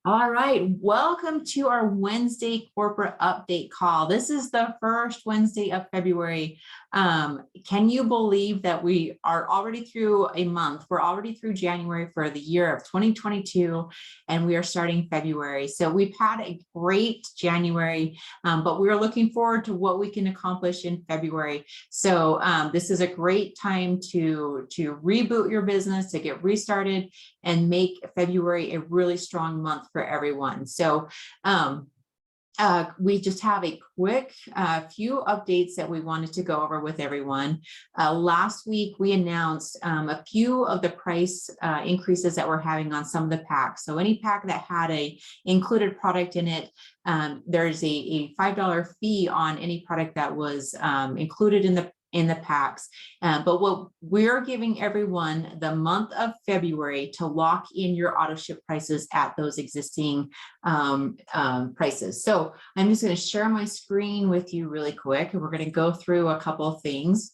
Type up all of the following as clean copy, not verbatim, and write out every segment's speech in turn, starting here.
All right, welcome to our Wednesday corporate update call. This is the first Wednesday of February. Can you believe that we are already through a month? We're already through January for the year of 2022, and we are starting February. So we've had a great January, but we're looking forward to what we can accomplish in February. So this is a great time to reboot your business, to get restarted, and make February a really strong month for everyone. So we just have a quick few updates that we wanted to go over with everyone. Last week, we announced a few of the price increases that we're having on some of the packs. So any pack that had a included product in it, there's a $5 fee on any product that was included in the packs. But what we're giving everyone the month of February to lock in your auto ship prices at those existing prices. So I'm just going to share my screen with you really quick, and we're going to go through a couple of things.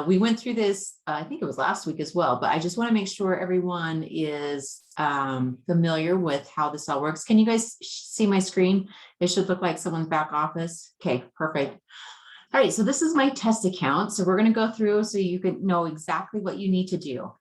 We went through this, I think it was last week as well, but I just want to make sure everyone is familiar with how this all works. Can you guys see my screen? It should look like someone's back office. Okay, perfect. All right, so this is my test account. So we're going to go through so you can know exactly what you need to do.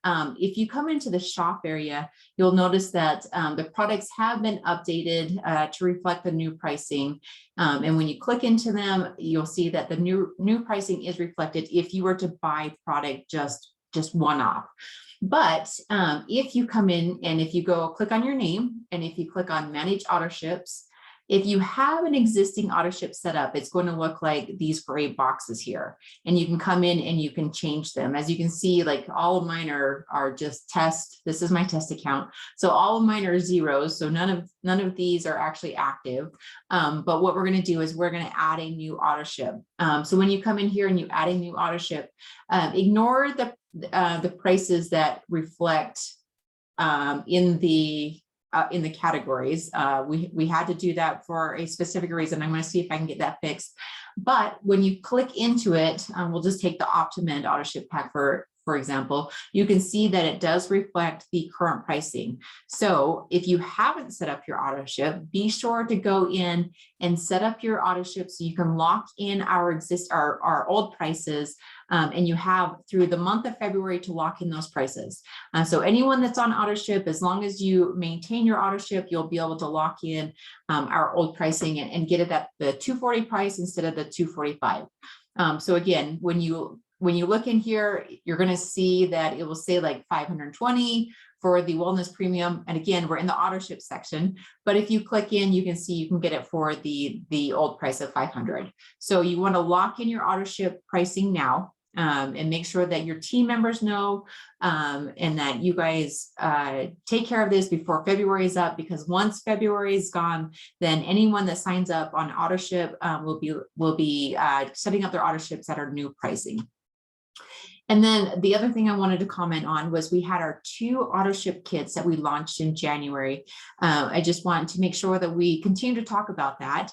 If you come into the shop area, you'll notice that the products have been updated to reflect the new pricing. And when you click into them, you'll see that the new pricing is reflected if you were to buy product just one-off. But if you come in and if you go click on your name, and if you click on Manage Auto Ships, if you have an existing auto ship set up, it's going to look like these gray boxes here, and you can come in and you can change them. As you can see, like all of mine are just test. This is my test account. So all of mine are zeros. So none of these are actually active. But what we're going to do is we're going to add a new auto ship. So when you come in here and you add a new auto ship, ignore the prices that reflect in the categories. We had to do that for a specific reason. I'm going to see if I can get that fixed. But when you click into it, we'll just take the Optimend auto ship pack for example, you can see that it does reflect the current pricing. So if you haven't set up your auto ship, be sure to go in and set up your auto ship so you can lock in our old prices. And you have through the month of February to lock in those prices. So anyone that's on auto ship, as long as you maintain your auto ship, you'll be able to lock in our old pricing and get it at the $240 price instead of the $245. So again, when you look in here, you're going to see that it will say like $520 for the wellness premium. And again, we're in the auto ship section, but if you click in, you can see you can get it for the old price of $500. So you want to lock in your auto ship pricing now. And make sure that your team members know and that you guys take care of this before February is up, because once February is gone, then anyone that signs up on auto ship will be setting up their auto ships at our new pricing. And then the other thing I wanted to comment on was we had our 2 auto ship kits that we launched in January. I just want to make sure that we continue to talk about that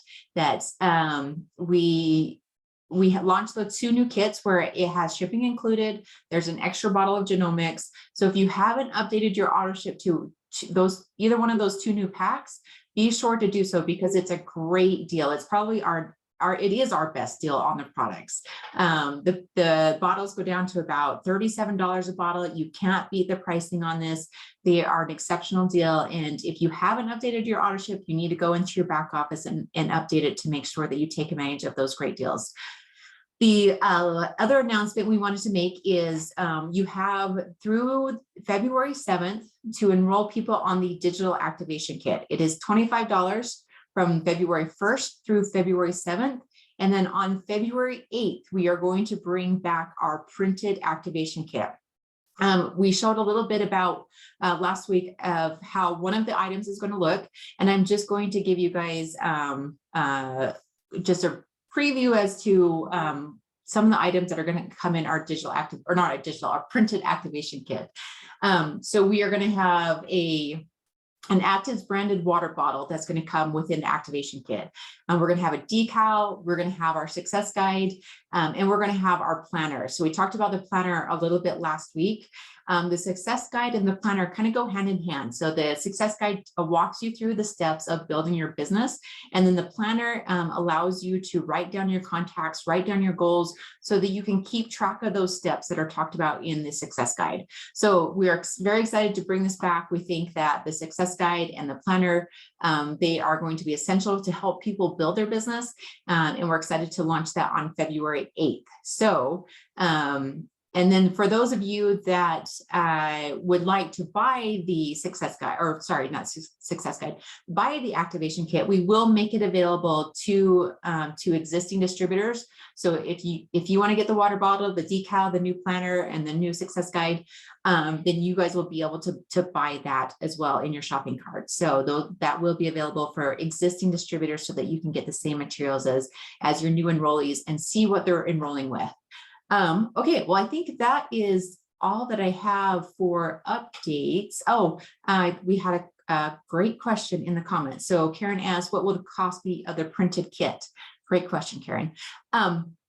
we have launched the 2 new kits where it has shipping included. There's an extra bottle of genomics. So if you haven't updated your auto ship to either one of those 2 new packs, be sure to do so, because it's a great deal. It's probably it is our best deal on the products. The bottles go down to about $37 a bottle. You can't beat the pricing on this. They are an exceptional deal. And if you haven't updated your auto ship, you need to go into your back office and update it to make sure that you take advantage of those great deals. The other announcement we wanted to make is you have through February 7th to enroll people on the digital activation kit. It is $25 from February 1st through February 7th. And then on February 8th, we are going to bring back our printed activation kit. We showed a little bit about last week of how one of the items is going to look, and I'm just going to give you guys just a preview as to some of the items that are going to come in our our printed activation kit. So we are going to have an Actives branded water bottle that's going to come within the activation kit. We're going to have a decal, we're going to have our success guide, and we're going to have our planner. So we talked about the planner a little bit last week. The success guide and the planner kind of go hand in hand. So the success guide walks you through the steps of building your business. And then the planner allows you to write down your contacts, write down your goals so that you can keep track of those steps that are talked about in the success guide. So we are very excited to bring this back. We think that the success guide and the planner, they are going to be essential to help people build their business. And we're excited to launch that on February 8th. So, and then for those of you that would like to buy the success guide, or sorry, not success guide, buy the activation kit, we will make it available to existing distributors. So if you want to get the water bottle, the decal, the new planner, and the new success guide, then you guys will be able to buy that as well in your shopping cart. So that will be available for existing distributors so that you can get the same materials as your new enrollees and see what they're enrolling with. Okay, well, I think that is all that I have for updates. Oh, we had a great question in the comments. So Karen asked, what will the cost be of the printed kit? Great question, Karen.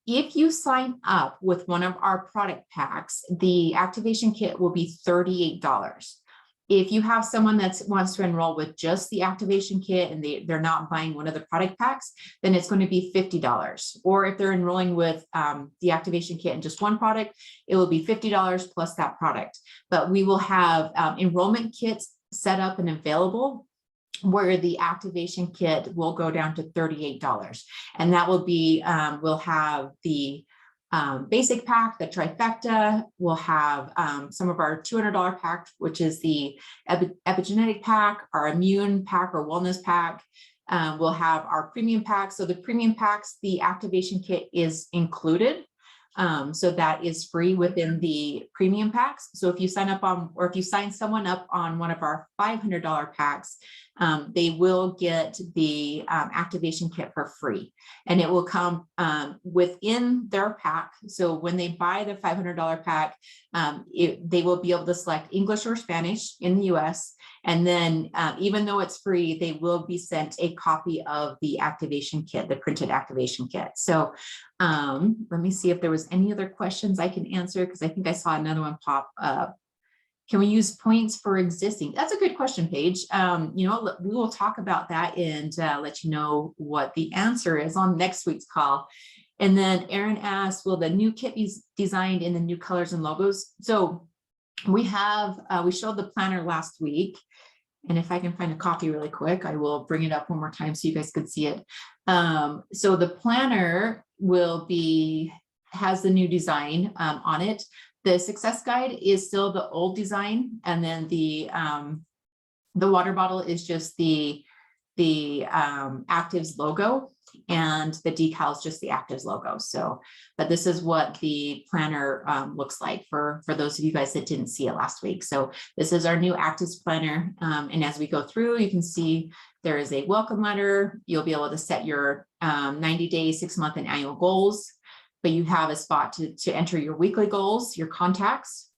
If you sign up with one of our product packs, the activation kit will be $38. If you have someone that wants to enroll with just the activation kit and they're not buying one of the product packs, then it's going to be $50. Or if they're enrolling with the activation kit and just one product, it will be $50 plus that product. But we will have enrollment kits set up and available where the activation kit will go down to $38. And that will be, we'll have the basic pack, the trifecta. We'll have some of our $200 pack, which is the epigenetic pack, our immune pack or wellness pack. We'll have our premium pack. So the premium packs, the activation kit is included. So that is free within the premium packs. So if you sign up on, or if you sign someone up on one of our $500 packs, they will get the activation kit for free, and it will come within their pack. So when they buy the $500 pack, they will be able to select English or Spanish in the US. And then even though it's free, they will be sent a copy of the activation kit, the printed activation kit. So let me see if there was any other questions I can answer, because I think I saw another one pop up. Can we use points for existing? That's a good question, Paige. We will talk about that and let you know what the answer is on next week's call. And then Aaron asked, will the new kit be designed in the new colors and logos? So we showed the planner last week. And if I can find a copy really quick, I will bring it up one more time so you guys could see it. So the planner has the new design on it. The success guide is still the old design, and then the water bottle is just the Actives logo, and the decal is just the Actives logo. So, but this is what the planner looks like for those of you guys that didn't see it last week. So this is our new Actives planner, and as we go through, you can see there is a welcome letter. You'll be able to set your 90-day, 6-month, and annual goals. But you have a spot to enter your weekly goals, your contacts.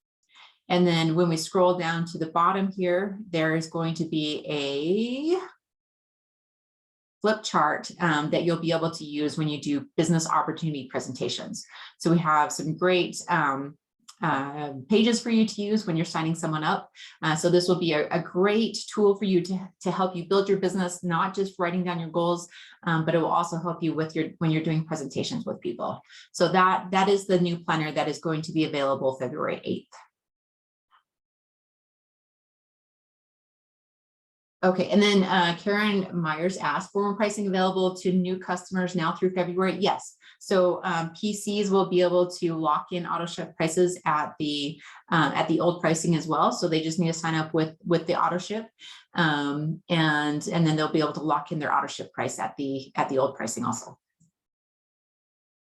And then when we scroll down to the bottom here, there is going to be a flip chart that you'll be able to use when you do business opportunity presentations. So we have some great pages for you to use when you're signing someone up. So this will be a great tool for you to help you build your business, not just writing down your goals, but it will also help you when you're doing presentations with people. So that is the new planner that is going to be available February 8th. Okay, and then Karen Myers asked, formal pricing available to new customers now through February? Yes. So PCs will be able to lock in auto ship prices at the old pricing as well. So they just need to sign up with the auto ship, and then they'll be able to lock in their auto ship price at the old pricing also.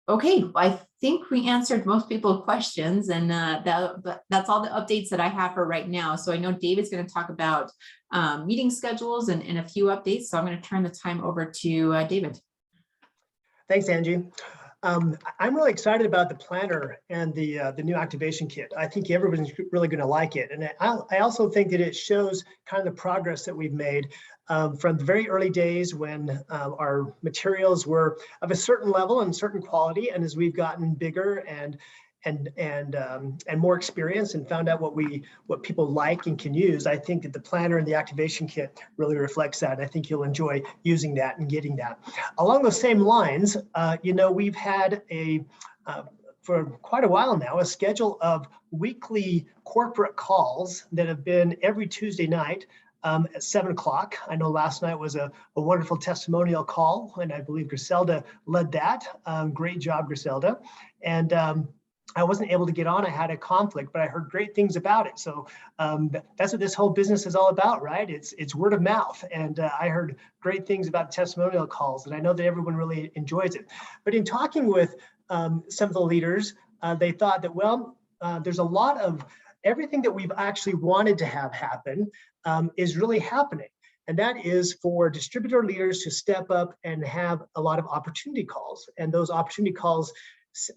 Okay, I think we answered most people's questions, and that's all the updates that I have for right now. So I know David's going to talk about meeting schedules and a few updates. So I'm going to turn the time over to David. Thanks, Angie. I'm really excited about the planner and the new activation kit. I think everybody's really going to like it. And I also think that it shows kind of the progress that we've made from the very early days when our materials were of a certain level and certain quality. And as we've gotten bigger and and more experience and found out what people like and can use. I think that the planner and the activation kit really reflects that. I think you'll enjoy using that and getting that. Along those same lines, we've had for quite a while now, a schedule of weekly corporate calls that have been every Tuesday night at 7 o'clock. I know last night was a wonderful testimonial call, and I believe Griselda led that. Great job, Griselda. And I wasn't able to get on. I had a conflict, but I heard great things about it. So that's what this whole business is all about, right? It's word of mouth. And I heard great things about testimonial calls, and I know that everyone really enjoys it. But in talking with some of the leaders, they thought that, well, there's a lot of everything that we've actually wanted to have happen is really happening. And that is for distributor leaders to step up and have a lot of opportunity calls. And those opportunity calls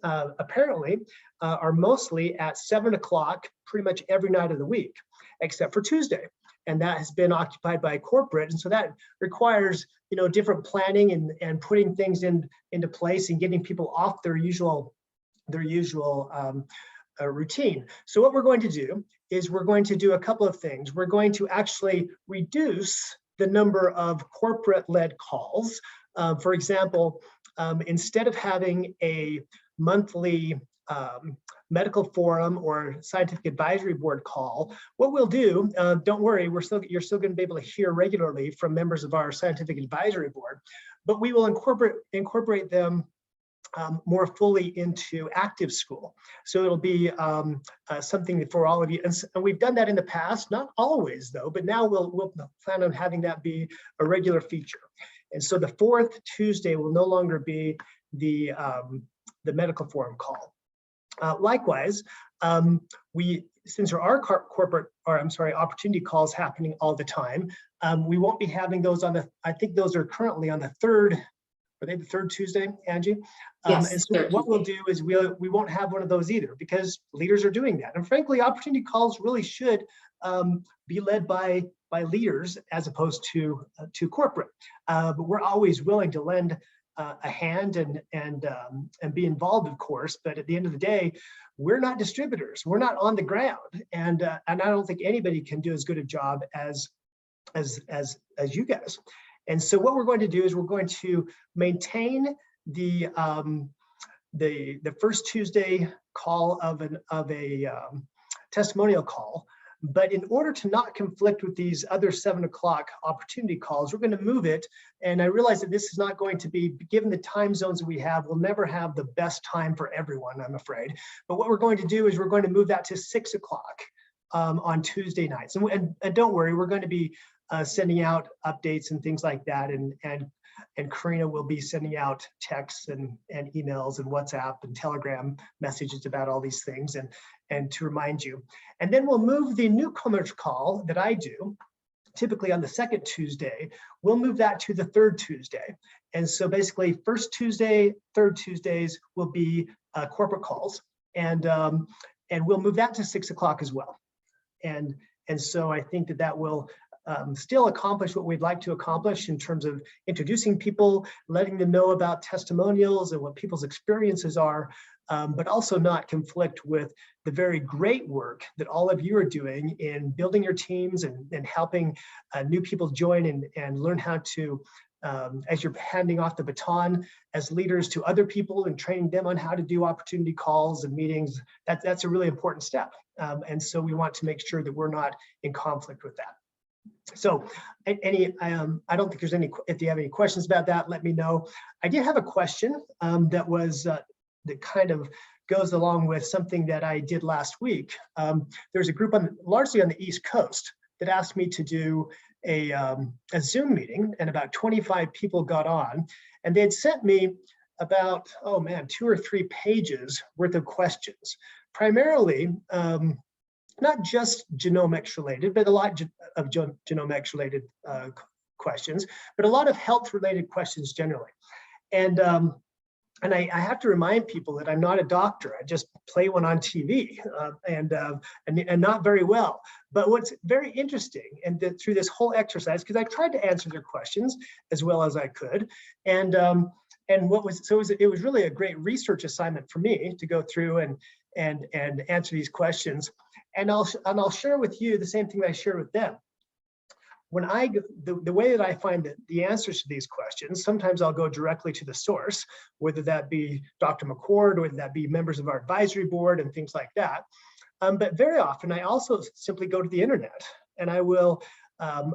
apparently are mostly at 7 o'clock pretty much every night of the week, except for Tuesday. And that has been occupied by corporate. And so that requires, different planning and putting things into place and getting people off their usual routine. So what we're going to do is we're going to do a couple of things. We're going to actually reduce the number of corporate-led calls. For example, instead of having a monthly medical forum or scientific advisory board call, what we'll do, don't worry, you're still going to be able to hear regularly from members of our scientific advisory board, but we will incorporate them more fully into Active School. So it'll be something for all of you. And we've done that in the past, not always though, but now we'll plan on having that be a regular feature. And so the fourth Tuesday will no longer be the medical forum call. Likewise, since there are opportunity calls happening all the time, we won't be having those I think those are currently on the third. Are they the third Tuesday, Angie? Yes, and so what we'll do is we won't have one of those either, because leaders are doing that. And frankly, opportunity calls really should be led by leaders as opposed to corporate. But we're always willing to lend a hand and be involved, of course. But at the end of the day, we're not distributors. We're not on the ground, and I don't think anybody can do as good a job as you guys. And so what we're going to do is we're going to maintain the first Tuesday call of a testimonial call, but in order to not conflict with these other 7 o'clock opportunity calls, we're going to move it. And I realize that this is not going to be, given the time zones that we have, we'll never have the best time for everyone, I'm afraid. But what we're going to do is we're going to move that to 6 o'clock on Tuesday nights. And don't worry, we're going to be sending out updates and things like that, and Karina will be sending out texts and emails and WhatsApp and Telegram messages about all these things and to remind you. And then we'll move the newcomers call that I do, typically on the second Tuesday, we'll move that to the third Tuesday. And so basically first Tuesday, third Tuesdays will be corporate calls, and we'll move that to 6 o'clock as well. And so I think that will still accomplish what we'd like to accomplish in terms of introducing people, letting them know about testimonials and what people's experiences are, but also not conflict with the very great work that all of you are doing in building your teams and helping new people join and learn how to, as you're handing off the baton as leaders to other people and training them on how to do opportunity calls and meetings. That's a really important step. And so we want to make sure that we're not in conflict with that. So I don't think there's any, if you have any questions about that, let me know. I did have a question that was, that kind of goes along with something that I did last week. There's a group largely on the East Coast that asked me to do a Zoom meeting, and about 25 people got on, and they had sent me about, 2 or 3 pages worth of questions, primarily, not just genomics related, but a lot of genomics related questions, but a lot of health related questions generally. And I have to remind people that I'm not a doctor. I just play one on TV and not very well. But what's very interesting, and through this whole exercise, because I tried to answer their questions as well as I could, and it was really a great research assignment for me to go through and answer these questions. And I'll share with you the same thing I shared with them. When the way that I find that the answers to these questions, sometimes I'll go directly to the source, whether that be Dr. McCord, or whether that be members of our advisory board and things like that. But very often I also simply go to the internet, and I will,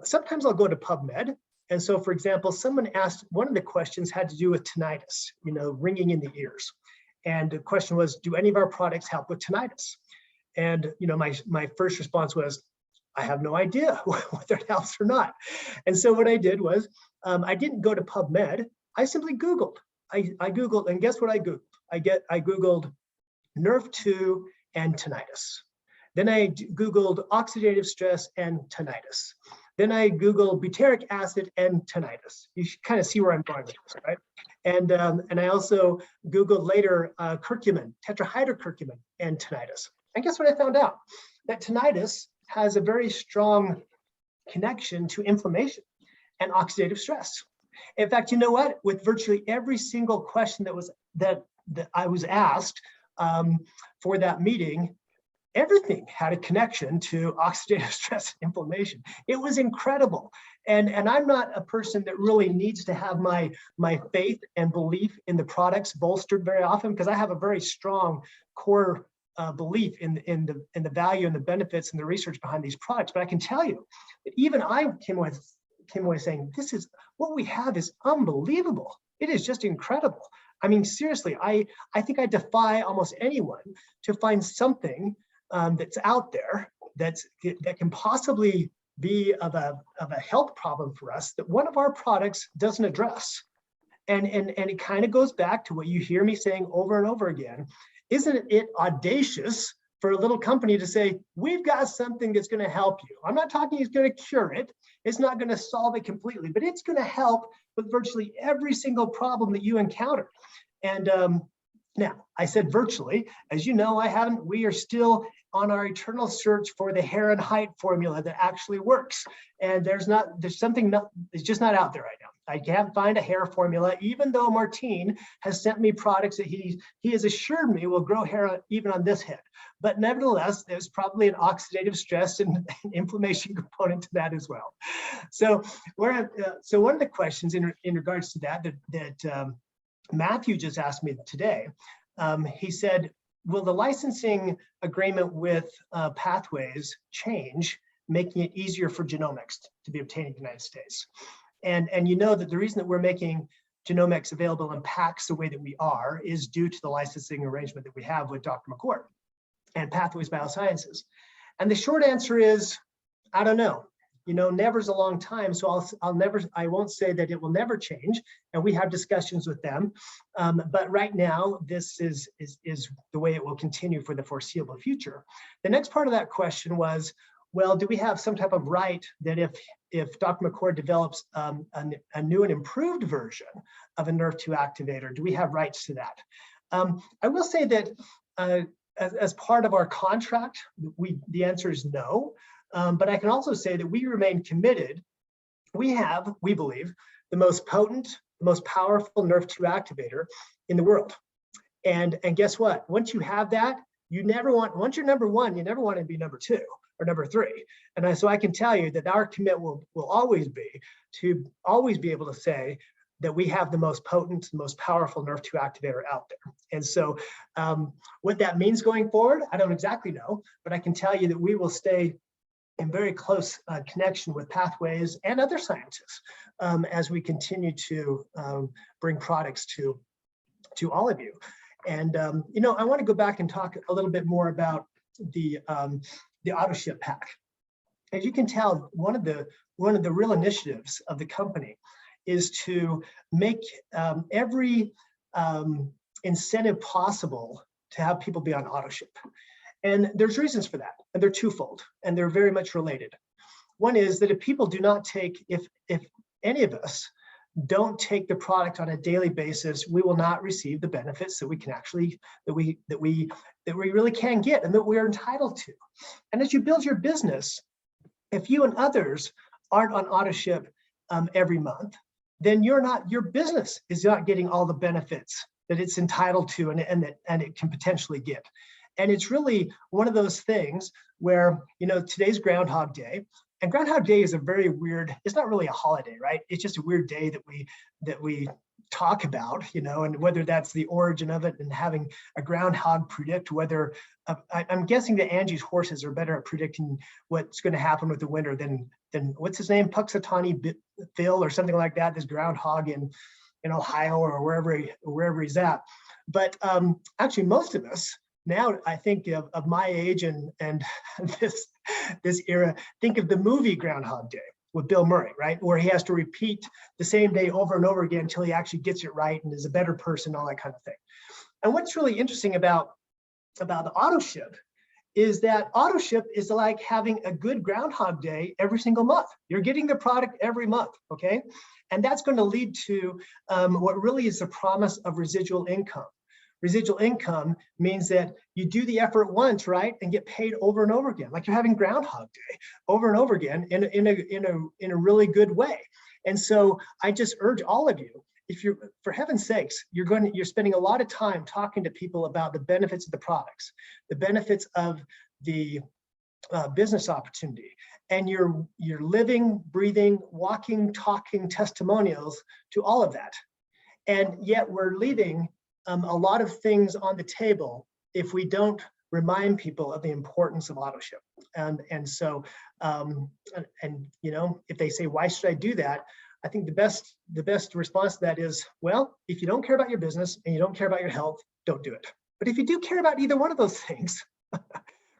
sometimes I'll go to PubMed. And so, for example, someone asked, one of the questions had to do with tinnitus, ringing in the ears. And the question was, do any of our products help with tinnitus? And my first response was, I have no idea whether it helps or not. And so what I did was, I didn't go to PubMed. I simply Googled. I Googled, and guess what I Googled? I Googled Nrf2 and tinnitus. Then I Googled oxidative stress and tinnitus. Then I Googled butyric acid and tinnitus. You should kind of see where I'm going with this, right? And I also Googled later curcumin, tetrahydrocurcumin, and tinnitus. And guess what I found out? That tinnitus has a very strong connection to inflammation and oxidative stress. In fact, you know what? With virtually every single question that I was asked for that meeting, everything had a connection to oxidative stress and inflammation. It was incredible. And I'm not a person that really needs to have my faith and belief in the products bolstered very often, because I have a very strong core belief in the value and the benefits and the research behind these products. But I can tell you that even I came away saying, this is what we have is unbelievable. It is just incredible. I mean, seriously, I think I defy almost anyone to find something that's out there that can possibly be of a health problem for us that one of our products doesn't address. And it kind of goes back to what you hear me saying over and over again. Isn't it audacious for a little company to say, we've got something that's going to help you? I'm not talking it's going to cure it. It's not going to solve it completely, but it's going to help with virtually every single problem that you encounter. And now, I said virtually, as you know, we are still on our eternal search for the hair and height formula that actually works. And it's just not out there right now. I can't find a hair formula, even though Martine has sent me products that he has assured me will grow hair even on this head. But nevertheless, there's probably an oxidative stress and inflammation component to that as well. So one of the questions in regards to that Matthew just asked me today, he said, will the licensing agreement with Pathways change, making it easier for genomics to be obtained in the United States? And you know that the reason that we're making genomics available in packs the way that we are is due to the licensing arrangement that we have with Dr. McCord and Pathways Biosciences. And the short answer is, I don't know. Never's a long time, so I won't say that it will never change, and we have discussions with them. But right now, this is the way it will continue for the foreseeable future. The next part of that question was, well, do we have some type of right that if Dr. McCord develops a new and improved version of a Nrf2 activator, do we have rights to that? I will say that as part of our contract, the answer is no. But I can also say that we remain committed. We believe, the most potent, the most powerful Nrf2 activator in the world. And guess what? Once you have that, once you're number one, you never want to be number two or number three. And so I can tell you that our commitment will always be to always be able to say that we have the most potent, most powerful Nrf2 activator out there. And so what that means going forward, I don't exactly know, but I can tell you that we will stay in very close connection with Pathways and other scientists as we continue to bring products to all of you. And I want to go back and talk a little bit more about the AutoShip pack. As you can tell, one of the real initiatives of the company is to make every incentive possible to have people be on AutoShip. And there's reasons for that, and they're twofold, and they're very much related. One is that if people do not take, if any of us don't take the product on a daily basis, we will not receive the benefits that we can actually, that we really can get and that we're entitled to. And as you build your business, if you and others aren't on AutoShip every month, then your business is not getting all the benefits that it's entitled to and it can potentially get. And it's really one of those things where, today's Groundhog Day, and Groundhog Day is a very weird, it's not really a holiday, right? It's just a weird day that we talk about, and whether that's the origin of it and having a groundhog predict whether, I'm guessing that Angie's horses are better at predicting what's going to happen with the winter than what's his name, Puxatawny Phil or something like that, this groundhog in Ohio or wherever he's at. But actually most of us now, I think of my age and this era, think of the movie Groundhog Day with Bill Murray, right? Where he has to repeat the same day over and over again until he actually gets it right and is a better person, all that kind of thing. And what's really interesting about the auto ship is that auto ship is like having a good Groundhog Day every single month. You're getting the product every month, okay? And that's going to lead to what really is the promise of residual income. Residual income means that you do the effort once, right, and get paid over and over again, like you're having Groundhog Day over and over again in a really good way. And so I just urge all of you, if you're, for heaven's sakes, you're spending a lot of time talking to people about the benefits of the products, the benefits of the business opportunity, and you're living, breathing, walking, talking testimonials to all of that. And yet we're leaving a lot of things on the table if we don't remind people of the importance of auto ship. And so, if they say, why should I do that? I think the best response to that is, well, if you don't care about your business and you don't care about your health, don't do it. But if you do care about either one of those things,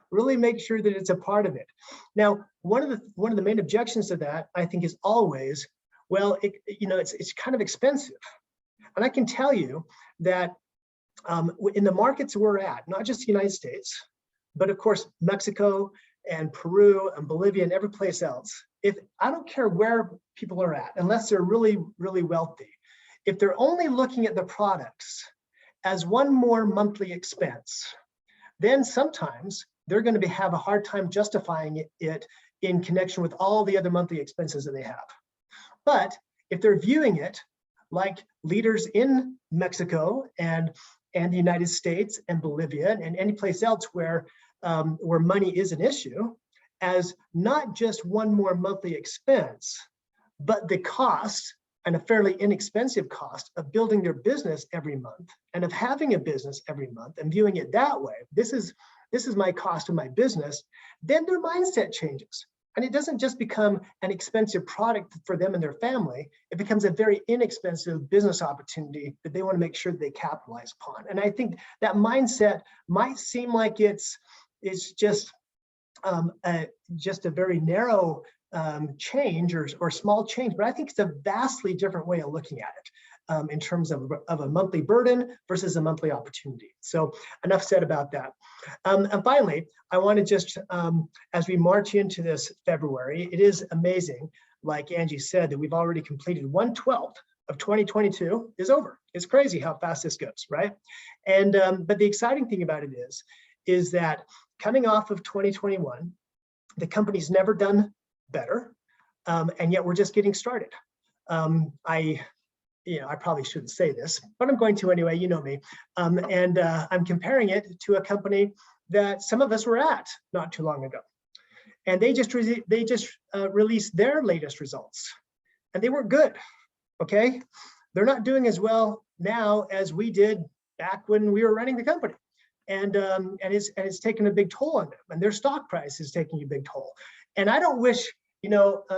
really make sure that it's a part of it. Now, one of the main objections to that, I think, is always, well, it's kind of expensive. And I can tell you that in the markets we're at, not just the United States, but of course, Mexico and Peru and Bolivia and every place else, I don't care where people are at, unless they're really, really wealthy, if they're only looking at the products as one more monthly expense, then sometimes they're going to have a hard time justifying it in connection with all the other monthly expenses that they have. But if they're viewing it like leaders in Mexico and the United States and Bolivia and any place else where money is an issue, as not just one more monthly expense, but the cost, and a fairly inexpensive cost, of building their business every month and of having a business every month and viewing it that way. This is my cost of my business. Then their mindset changes. And it doesn't just become an expensive product for them and their family, it becomes a very inexpensive business opportunity that they want to make sure that they capitalize upon. And I think that mindset might seem like it's just a very narrow change or small change, but I think it's a vastly different way of looking at it in terms of a monthly burden versus a monthly opportunity. So enough said about that. And finally, I want to just, as we march into this February, it is amazing, like Angie said, that we've already completed 1/12 of 2022 is over. It's crazy how fast this goes, right? And but the exciting thing about it is that coming off of 2021, the company's never done better, and yet we're just getting started. I probably shouldn't say this, but I'm going to anyway, you know me. And I'm comparing it to a company that some of us were at not too long ago. And they just released their latest results, and they weren't good, okay? They're not doing as well now as we did back when we were running the company. And it's taken a big toll on them, and their stock price is taking a big toll. And I don't wish,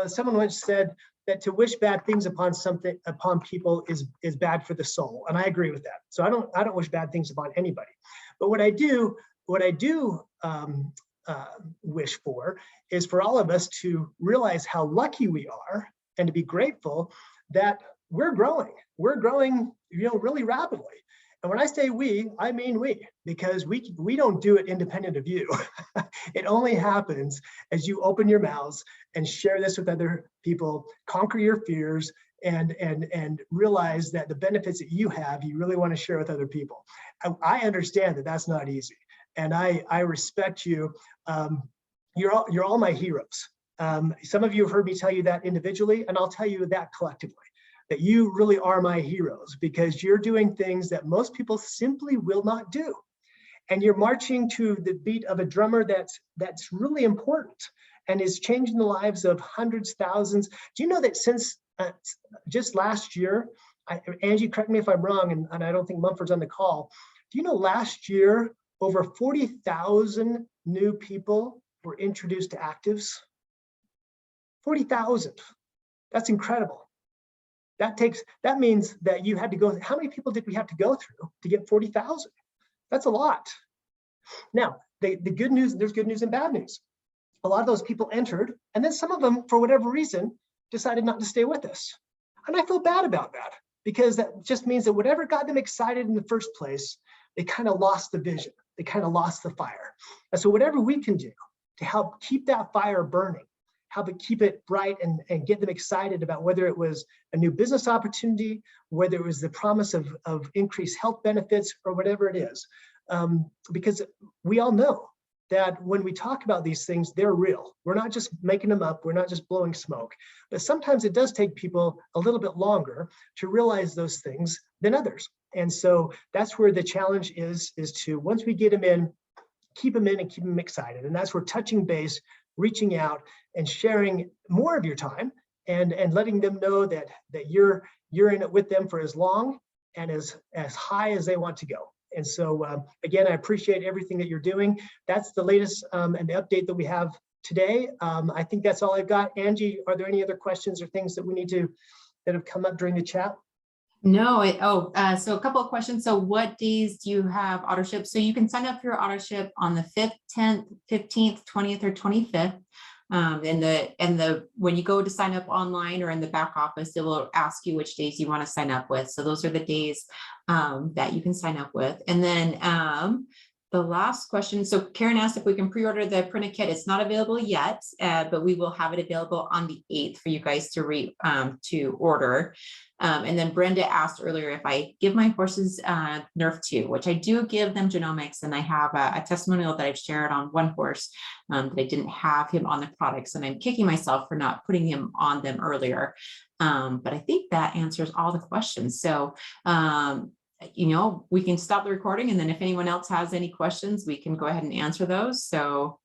someone once said that to wish bad things upon people is bad for the soul, and I agree with that. So I don't wish bad things upon anybody. But what I do wish for is for all of us to realize how lucky we are and to be grateful that we're growing. We're growing, really rapidly. And when I say we, I mean we, because we don't do it independent of you. It only happens as you open your mouths and share this with other people, conquer your fears, and realize that the benefits that you have, you really want to share with other people. I understand that that's not easy, and I respect you. You're all my heroes. Some of you have heard me tell you that individually, and I'll tell you that collectively, that you really are my heroes, because you're doing things that most people simply will not do. and you're marching to the beat of a drummer that's really important and is changing the lives of hundreds, thousands. Do you know that since just last year, Angie, correct me if I'm wrong, and I don't think Mumford's on the call. Do you know last year, over 40,000 new people were introduced to actives? 40,000. That's incredible. That means that you had to go, how many people did we have to go through to get 40,000? That's a lot. Now, the good news, there's good news and bad news. A lot of those people entered, and then some of them, for whatever reason, decided not to stay with us. And I feel bad about that, because that just means that whatever got them excited in the first place, they kind of lost the vision. They kind of lost the fire. And so whatever we can do to help keep that fire burning, help it keep it bright and get them excited about whether it was a new business opportunity, whether it was the promise of increased health benefits or whatever it is. Because we all know that when we talk about these things, they're real. We're not just making them up. We're not just blowing smoke. But sometimes it does take people a little bit longer to realize those things than others. And so that's where the challenge is to, once we get them in, keep them in and keep them excited. And that's where touching base, reaching out and sharing more of your time and letting them know that you're in it with them for as long and as high as they want to go. And so again, I appreciate everything that you're doing. That's the latest and the update that we have today. I think that's all I've got. Angie, are there any other questions or things that we need to, that have come up during the chat? No, so a couple of questions. So what days do you have auto ship? So you can sign up for your auto ship on the 5th, 10th, 15th, 20th, or 25th. When you go to sign up online or in the back office, it will ask you which days you want to sign up with. So those are the days that you can sign up with. And then the last question. So Karen asked if we can pre-order the printed kit. It's not available yet, but we will have it available on the 8th for you guys to order. And then Brenda asked earlier if I give my horses Nerf 2, which I do give them genomics, and I have a testimonial that I've shared on one horse that I didn't have him on the products, and I'm kicking myself for not putting him on them earlier. But I think that answers all the questions. So, we can stop the recording, and then if anyone else has any questions, we can go ahead and answer those. So